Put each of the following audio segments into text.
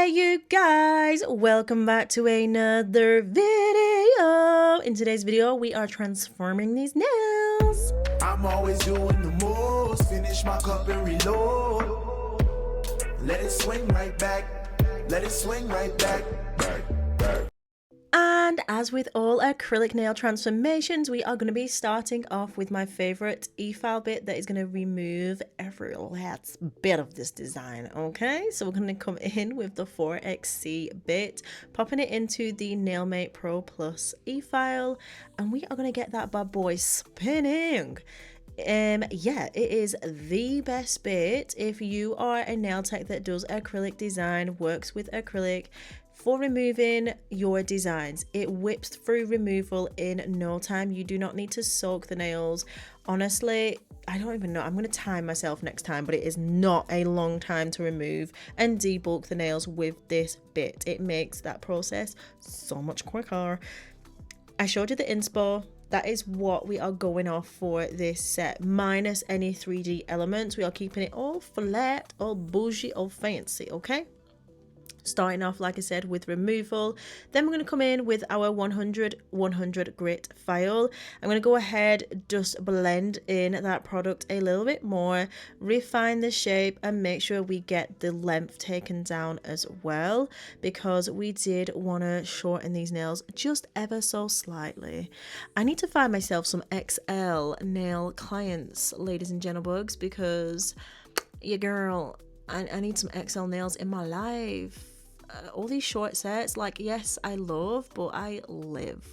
Hey you guys, welcome back to another video. In today's video we are transforming these nails. I'm always doing the most, finish my cup and reload. Let it swing right back, let it swing right back. And as with all acrylic nail transformations, we are going to be starting off with my favorite efile bit that is going to remove every last bit of this design. Okay, so we're going to come in with the 4XC bit, popping it into the Nailmate Pro Plus efile, and we are going to get that bad boy spinning. Yeah, it is the best bit if you are a nail tech that does acrylic design, works with acrylic for removing your designs. It whips through removal in no time. You do not need to soak the nails. Honestly, I don't even know. I'm going to time myself next time, but it is not a long time to remove and debulk the nails with this bit. It makes that process so much quicker. I showed you the inspo. That is what we are going off for this set, minus any 3D elements. We are keeping it all flat, all bougie, all fancy, okay? Starting off, like I said, with removal. Then we're going to come in with our 100 grit file. I'm going to go ahead, just blend in that product a little bit more, refine the shape, and make sure we get the length taken down as well, because we did want to shorten these nails just ever so slightly. I need to find myself some XL nail clients, ladies and gentlebugs, because your girl, I need some XL nails in my life. All these short sets, like, yes, I love, but I live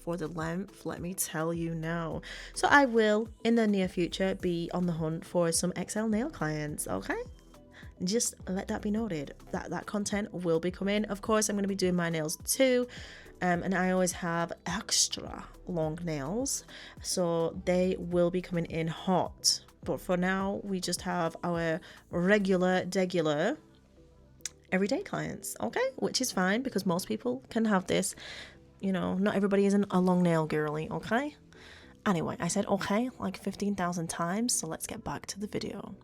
for the length, let me tell you now. So I will, in the near future, be on the hunt for some XL nail clients, okay? Just let that be noted, that content will be coming. Of course, I'm going to be doing my nails too, and I always have extra long nails, so they will be coming in hot. But for now, we just have our regular everyday clients, okay, which is fine because most people can have this. You know, not everybody isn't a long nail girly, okay? Anyway, I said okay like 15,000 times, so let's get back to the video.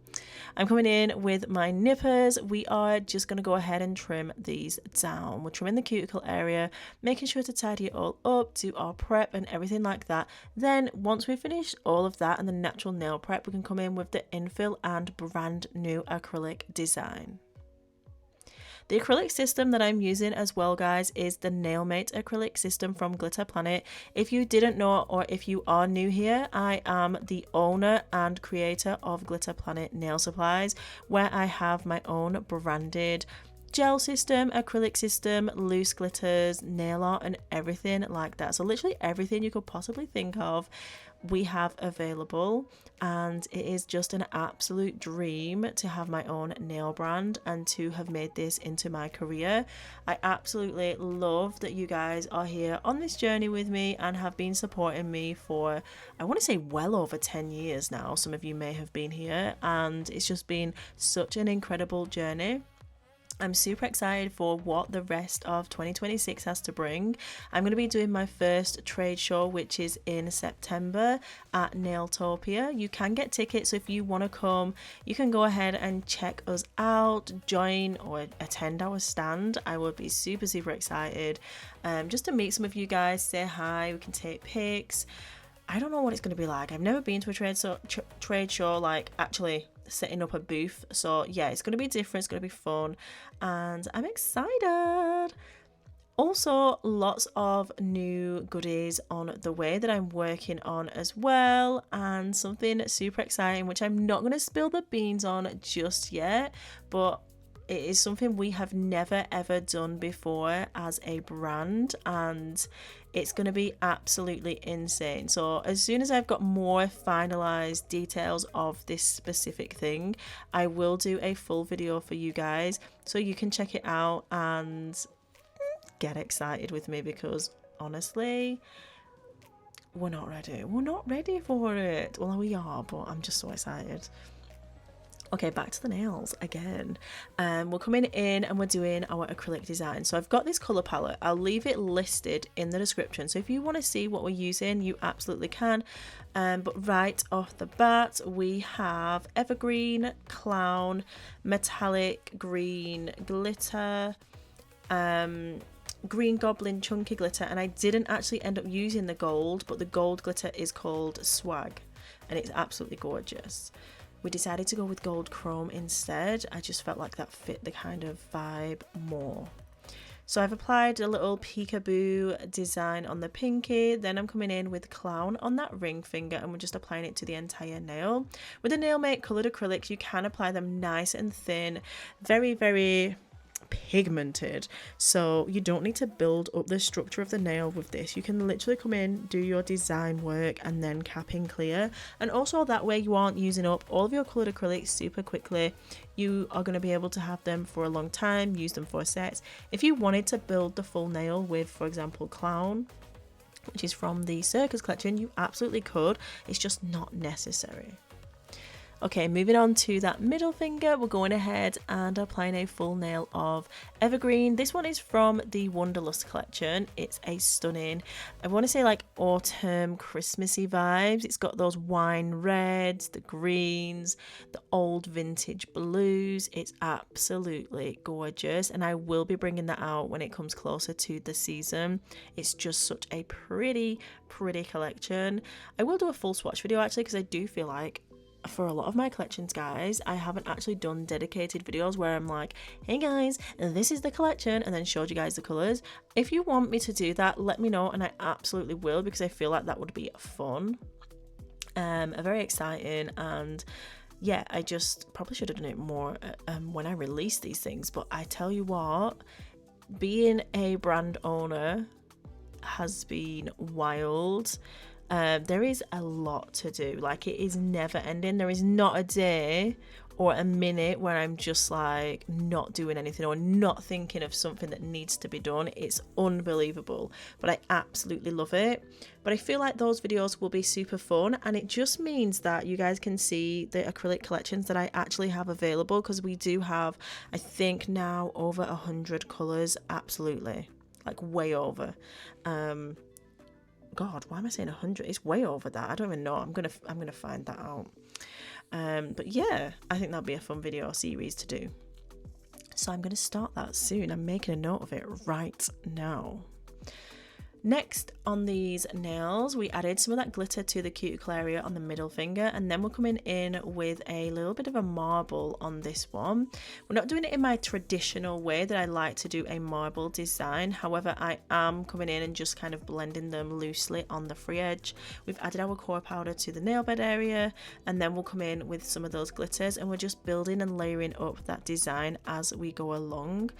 I'm coming in with my nippers. We are just going to go ahead and trim these down. We're trimming the cuticle area, making sure to tidy it all up, do our prep and everything like that. Then once we finish all of that and the natural nail prep, we can come in with the Infill and brand new acrylic design. The acrylic system that I'm using as well, guys, is the Nailmate acrylic system from Glitter Planet. If you didn't know, or if you are new here, I am the owner and creator of Glitter Planet Nail Supplies, where I have my own branded gel system, acrylic system, loose glitters, nail art, and everything like that. So literally everything you could possibly think of, we have available, and it is just an absolute dream to have my own nail brand and to have made this into my career. I absolutely love that you guys are here on this journey with me and have been supporting me for, I want to say, well over 10 years now. Some of you may have been here, and it's just been such an incredible journey. I'm super excited for what the rest of 2026 has to bring. I'm going to be doing my first trade show, which is in September at Nailtopia. You can get tickets, so if you want to come, you can go ahead and check us out, join or attend our stand. I would be super excited just to meet some of you guys, say hi, we can take pics. I don't know what it's going to be like. I've never been to a trade show, like actually setting up a booth. So yeah, it's going to be different. It's going to be fun, and I'm excited. Also, lots of new goodies on the way that I'm working on as well, and something super exciting which I'm not going to spill the beans on just yet, but it is something we have never ever done before as a brand, and it's going to be absolutely insane. So as soon as I've got more finalized details of this specific thing, I will do a full video for you guys so you can check it out and get excited with me, because honestly, we're not ready for it. Well, we are, but I'm just so excited. Okay, back to the nails again. We're coming in and we're doing our acrylic design. So I've got this color palette. I'll leave it listed in the description. So if you want to see what we're using, you absolutely can. But right off the bat, we have evergreen, clown, metallic green, glitter, green goblin chunky glitter, and I didn't actually end up using the gold, but the gold glitter is called Swag and it's absolutely gorgeous. We decided to go with gold chrome instead. I just felt like that fit the kind of vibe more. So I've applied a little peekaboo design on the pinky, then I'm coming in with clown on that ring finger and we're just applying it to the entire nail. With the Nail Mate coloured acrylics, you can apply them nice and thin, very, very pigmented, so you don't need to build up the structure of the nail with this. You can literally come in, do your design work and then cap in clear, and also that way you aren't using up all of your coloured acrylics super quickly. You are going to be able to have them for a long time, use them for sets. If you wanted to build the full nail with, for example, clown, which is from the Circus collection, you absolutely could. It's just not necessary. Okay, moving on to that middle finger, we're going ahead and applying a full nail of Evergreen. This one is from the Wanderlust collection. It's a stunning, I want to say like autumn Christmassy vibes. It's got those wine reds, the greens, the old vintage blues. It's absolutely gorgeous, and I will be bringing that out when it comes closer to the season. It's just such a pretty collection. I will do a full swatch video actually, because I do feel like for a lot of my collections, guys, I haven't actually done dedicated videos where I'm like, hey guys, this is the collection, and then showed you guys the colours. If you want me to do that, let me know and I absolutely will, because I feel like that would be fun, very exciting. And yeah, I just probably should have done it more when I release these things. But I tell you what, being a brand owner has been wild. There is a lot to do. Like, it is never ending. There is not a day or a minute where I'm just like not doing anything or not thinking of something that needs to be done. It's unbelievable, but I absolutely love it. But I feel like those videos will be super fun, and it just means that you guys can see the acrylic collections that I actually have available, because we do have, I think now, over 100 colours. Absolutely, like way over. God, why am I saying 100? It's way over that. I don't even know. I'm gonna find that out. But yeah, I think that'll be a fun video series to do. So I'm gonna start that soon. I'm making a note of it right now. Next on these nails, we added some of that glitter to the cuticle area on the middle finger, and then we're coming in with a little bit of a marble on this one. We're not doing it in my traditional way that I like to do a marble design. However, I am coming in and just kind of blending them loosely on the free edge. We've added our core powder to the nail bed area, and then we'll come in with some of those glitters, and we're just building and layering up that design as we go along.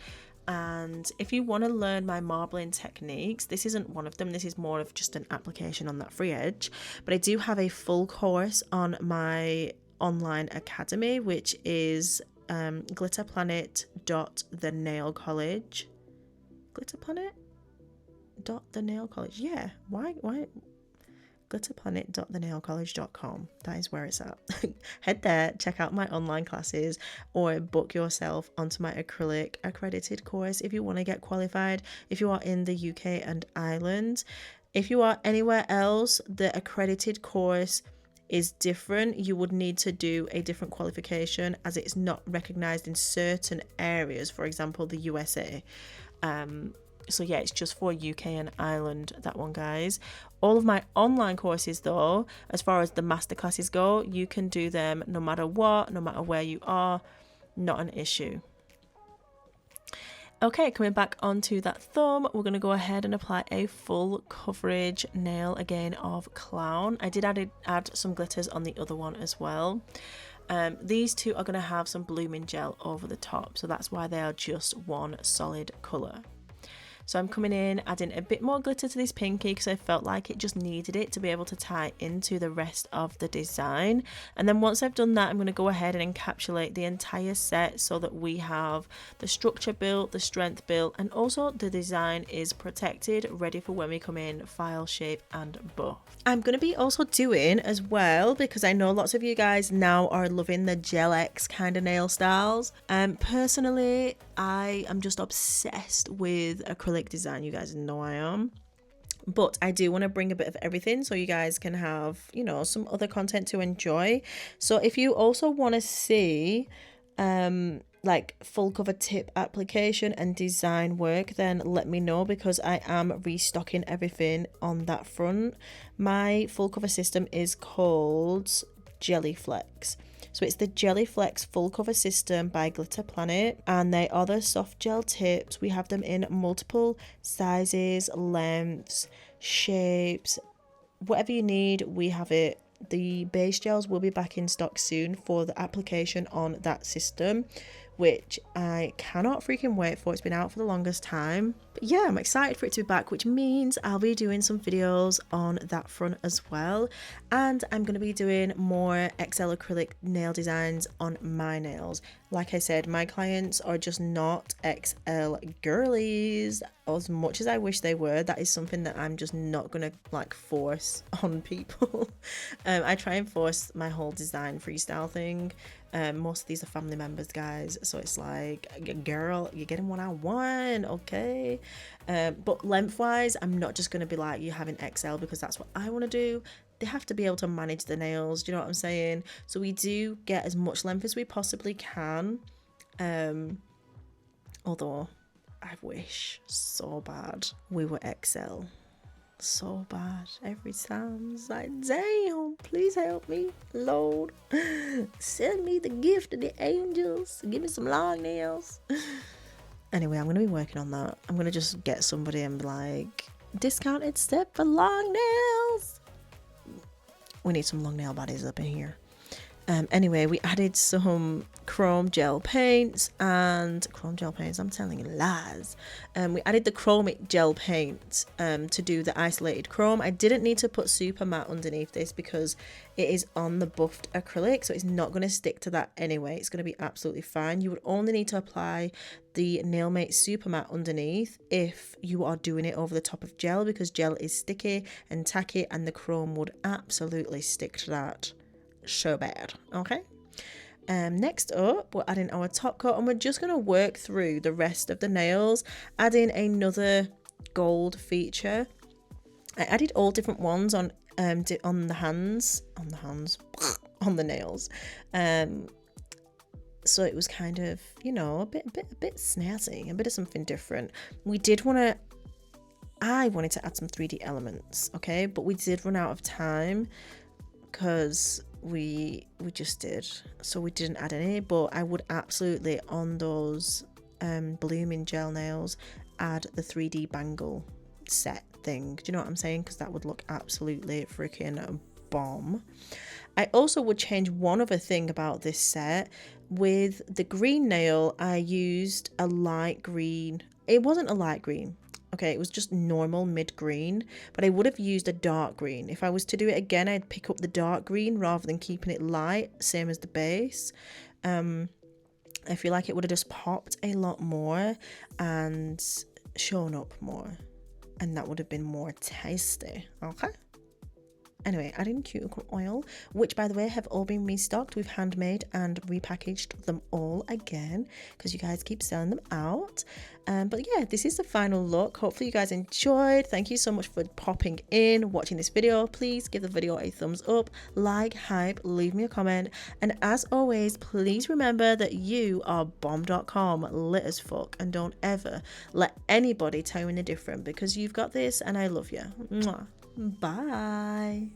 And if you want to learn my marbling techniques, this isn't one of them. This is more of just an application on that free edge. But I do have a full course on my online academy, which is glitterplanet.thenailcollege. Glitterplanet.thenailcollege. Yeah. Why? glitterplanet.thenailcollege.com. That is where it's at. Head there, check out my online classes, or book yourself onto my acrylic accredited course if you want to get qualified, if you are in the UK and Ireland. If you are anywhere else, the accredited course is different. You would need to do a different qualification, as it's not recognized in certain areas, for example the USA. So yeah, it's just for UK and Ireland, that one, guys. All of my online courses though, as far as the masterclasses go, you can do them no matter what, no matter where you are, not an issue. Okay, coming back onto that thumb, we're going to go ahead and apply a full coverage nail again of clown. I did add some glitters on the other one as well. These two are going to have some blooming gel over the top, so that's why they are just one solid colour. So I'm coming in, adding a bit more glitter to this pinky because I felt like it just needed it to be able to tie into the rest of the design. And then once I've done that, I'm going to go ahead and encapsulate the entire set so that we have the structure built, the strength built, and also the design is protected, ready for when we come in file, shape and buff. I'm going to be also doing as well, because I know lots of you guys now are loving the Gel X kind of nail styles. Personally, I am just obsessed with acrylic design. You guys know I am, but I do want to bring a bit of everything so you guys can have, you know, some other content to enjoy. So if you also want to see like full cover tip application and design work, then let me know, because I am restocking everything on that front. My full cover system is called Jellyflex. So it's the Jellyflex full cover system by Glitter Planet, and they are the soft gel tips. We have them in multiple sizes, lengths, shapes, whatever you need, we have it. The base gels will be back in stock soon for the application on that system, which I cannot freaking wait for. It's been out for the longest time. But yeah, I'm excited for it to be back, which means I'll be doing some videos on that front as well. And I'm going to be doing more XL acrylic nail designs on my nails. Like I said, my clients are just not XL girlies as much as I wish they were. That is something that I'm just not going to like force on people. I try and force my whole design freestyle thing. Most of these are family members, guys, so it's like, girl, you're getting what I want, okay? But lengthwise, I'm not just going to be like, you're having XL because that's what I want to do. They have to be able to manage the nails, do you know what I'm saying? So we do get as much length as we possibly can, although I wish so bad we were XL. So bad every time. It's like, damn, please help me, Lord. Send me the gift of the angels. Give me some long nails. Anyway, I'm gonna be working on that. I'm gonna just get somebody and be like, discounted step for long nails. We need some long nail bodies up in here. Anyway, we added some chrome gel paints, I'm telling you lies. We added the chromic gel paint to do the isolated chrome. I didn't need to put super matte underneath this because it is on the buffed acrylic, so it's not going to stick to that anyway. It's going to be absolutely fine. You would only need to apply the Nailmate super matte underneath if you are doing it over the top of gel, because gel is sticky and tacky and the chrome would absolutely stick to that so bad. Okay, next up, we're adding our top coat, and we're just going to work through the rest of the nails, adding another gold feature. I added all different ones on the hands on the nails, so it was kind of, you know, a bit snazzy, a bit of something different. I wanted to add some 3D elements, okay, but we did run out of time because we just did, so we didn't add any. But I would absolutely, on those blooming gel nails, add the 3D bangle set thing. Do you know what I'm saying? Because that would look absolutely freaking bomb. I also would change one other thing about this set. With the green nail, I used a light green. It wasn't a light green, okay, it was just normal mid green, but I would have used a dark green. If I was to do it again, I'd pick up the dark green rather than keeping it light, same as the base. I feel like it would have just popped a lot more and shown up more, and that would have been more tasty. Okay, anyway, adding cuticle oil, which by the way have all been restocked. We've handmade and repackaged them all again because you guys keep selling them out. But yeah, this is the final look. Hopefully you guys enjoyed. Thank you so much for popping in, watching this video. Please give the video a thumbs up, like, hype, leave me a comment, and as always, please remember that you are bomb.com, lit as fuck, and don't ever let anybody tell you any different, because you've got this and I love you. Mwah. Bye.